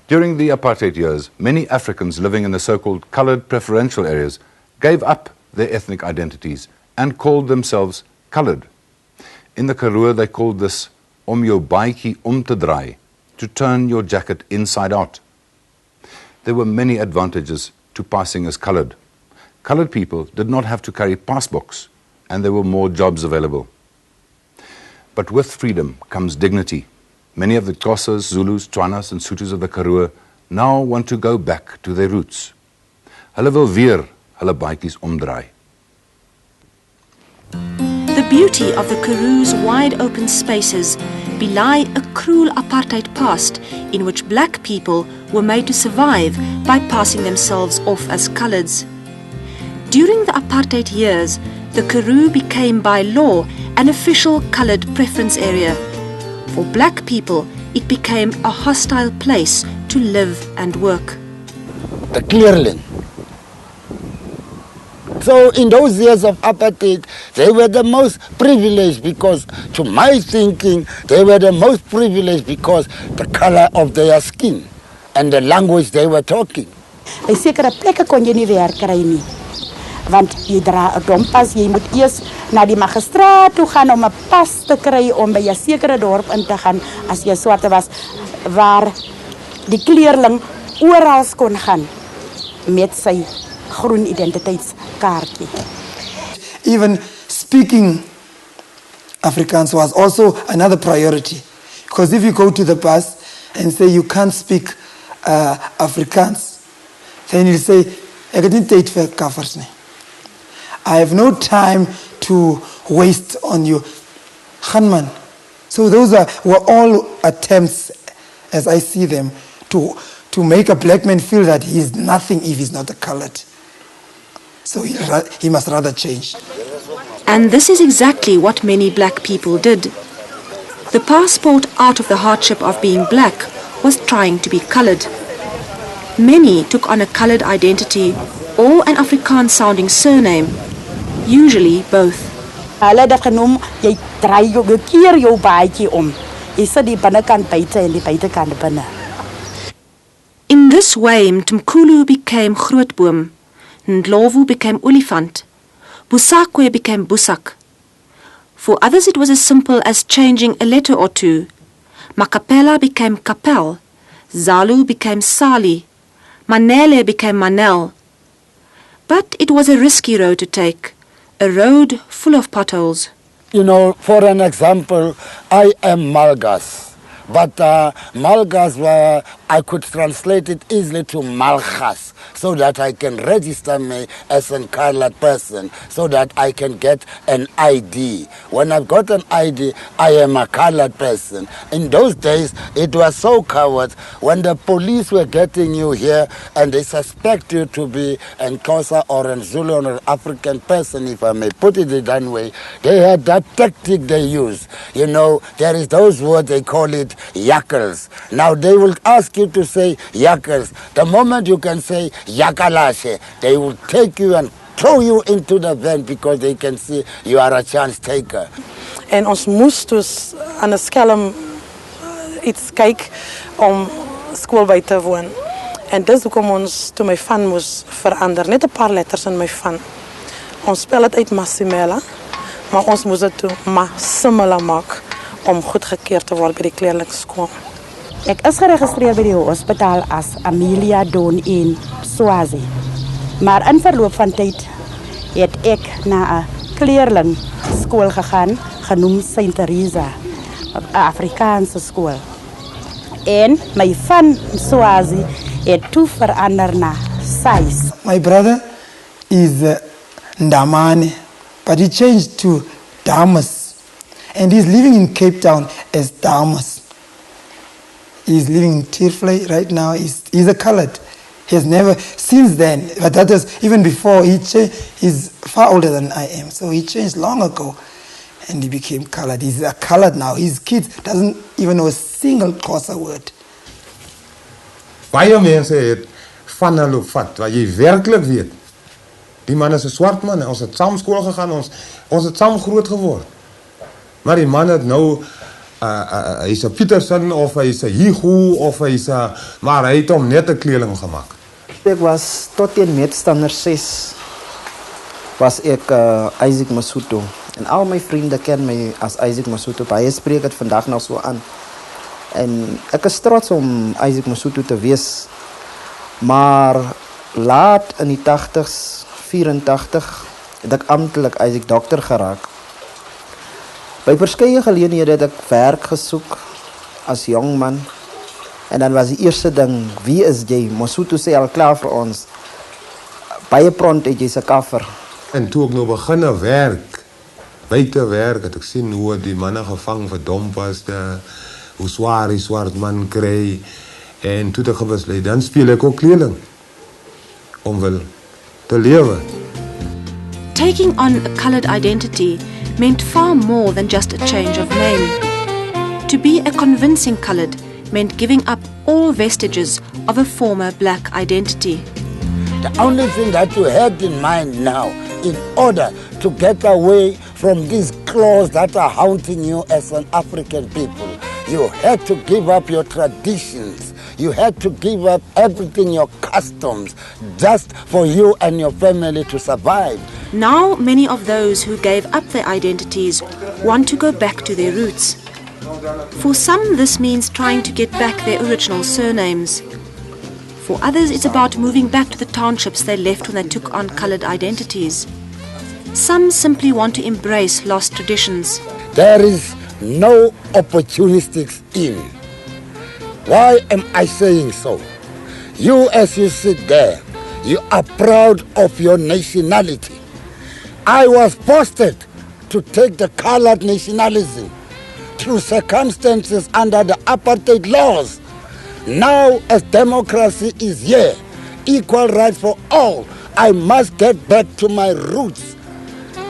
During the apartheid years, many Africans living in the so-called coloured preferential areas gave up their ethnic identities and called themselves coloured. In the Karoo, they called this om jou baadjie om te draai, to turn your jacket inside out. There were many advantages to passing as coloured. Coloured people did not have to carry passbooks, and there were more jobs available. But with freedom comes dignity. Many of the Xhosas, Zulus, Tswanas and Sothos of the Karoo now want to go back to their roots. Hulle wil weer hulle baadjies omdraai. The beauty of the Karoo's wide open spaces belie a cruel apartheid past in which black people were made to survive by passing themselves off as coloureds. During the apartheid years, the Karoo became by law an official coloured preference area. For black people, it became a hostile place to live and work. The clearly. So in those years of apartheid, they were the most privileged because, to my thinking, they were the most privileged because the color of their skin and the language they were talking. By sekere plekke kon jy nie werk kry nie. Want jy dra 'n dompas, jy moet eers na die magistraat toe gaan om 'n pas te kry om by 'n sekere dorp in te gaan as jy swart was, waar die kleerling oral kon gaan met sy groen identiteitskaartjie. Even speaking Afrikaans was also another priority, because if you go to the bus and say you can't speak Afrikaans, then you say ek het nie tyd vir kaffers nie. I have no time to waste on you. Gaan man. So those were all attempts, as I see them, to make a black man feel that he is nothing if he's not a coloured. So he must rather change. And this is exactly what many black people did. The passport out of the hardship of being black was trying to be coloured. Many took on a coloured identity or an Afrikaans-sounding surname, usually both. Hulle het genoem, jy draai jou keer jou baadjie om. Jy sit die binnekant buite en die buitekant binne. In this way, Mthimkhulu became Grootboom, Ndlovu became Olifant, Busakwe became Busak. For others it was as simple as changing a letter or two. Makapela became Kapel, Zalu became Sali, Manele became Manel. But it was a risky road to take, a road full of potholes. You know, for an example, I am Malgas. But Malgas, I could translate it easily to Malgas, so that I can register me as a coloured person, so that I can get an ID. When I've got an ID, I am a coloured person. In those days, it was so coward. When the police were getting you here and they suspect you to be an Xhosa or an Zulu or an African person, if I may put it that way, they had that tactic they use. You know, there is those words, they call it yakals. Now they will ask you to say yakals. The moment you can say yakalashe, they will take you and throw you into the van because they can see you are a chance taker. En ons moes dus aan 'n skelm iets kyk om skool by te woon. En dis hoekom ons toe my van moes verander, net 'n paar letters in my van. Ons spel dit uit Masimela, maar ons moes dit toe Masimela maak om goedgekeur te word by die kleerlingskool. Ek is geregistreer by die hospitaal as Amelia Don in Swazi. Maar in verloop van tyd het ek na 'n kleerlingskool gegaan, genoem Saint Teresa, 'n Afrikaanse skool. En my van Swazi het toe verander na Sais. My brother is Ndamane, but he changed to Damas. And he's living in Cape Town as Damas. He's living in Tirfley right now. He's a coloured. He has never, since then, but that was even before, he's far older than I am. So he changed long ago and he became coloured. He's a coloured now. His kid doesn't even know a single Xhosa word. Baie mense het van hulle vat, wat jy werklik weet. Die man is 'n swart man, ons het saam skool gegaan, ons het saam groot geword. Maar die man het nou hy's 'n Peterson of hy's 'n Higu of hy's 'n, maar hy het hom net 'n kleerling gemaak. Ek was tot teen meetstander 6 was ek Isaac Masutu. En al my vriende ken my as Isaac Masutu. Baie spreek dit vandag nog so aan. En ek is trots om Isaac Masutu te wees. Maar laat in die 80s, 84, het ek amptelik Isaac dokter geraak. By verskeie geleenthede het ek werk gesoek as jong man. En dan was die eerste ding, wie is jy? Masutu sê al klaar vir ons. Baie pront het jy se kaffer. En toe ek nou begin werk, buite werk, het ek sien hoe die manne gevang vir dompas, hoe swaar die swart man kry. En toe het ek besluit, dan speel ek ook kleerling om wel te lewe. Taking on a coloured identity meant far more than just a change of name. To be a convincing coloured meant giving up all vestiges of a former black identity. The only thing that you had in mind now, in order to get away from these claws that are haunting you as an African people, you had to give up your traditions. You had to give up everything, your customs, just for you and your family to survive. Now many of those who gave up their identities want to go back to their roots. For some, this means trying to get back their original surnames. For others, it's about moving back to the townships they left when they took on coloured identities. Some simply want to embrace lost traditions. There is no opportunistics in. Why am I saying so? You, as you sit there, you are proud of your nationality. I was posted to take the coloured nationalism through circumstances under the apartheid laws. Now, as democracy is here, equal rights for all, I must get back to my roots.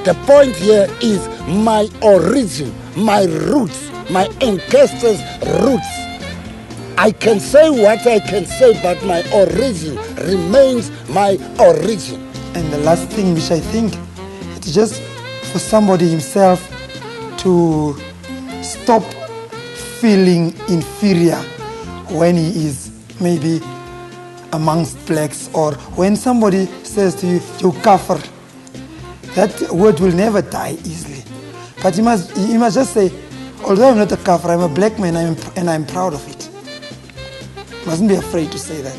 The point here is my origin, my roots, my ancestors' roots. I can say what I can say, but my origin remains my origin. And the last thing which I think, it's just for somebody himself to stop feeling inferior when he is maybe amongst blacks, or when somebody says to you, you kafir. That word will never die easily. But you must just say, although I'm not a kafir, I'm a black man and I'm proud of it. You mustn't be afraid to say that.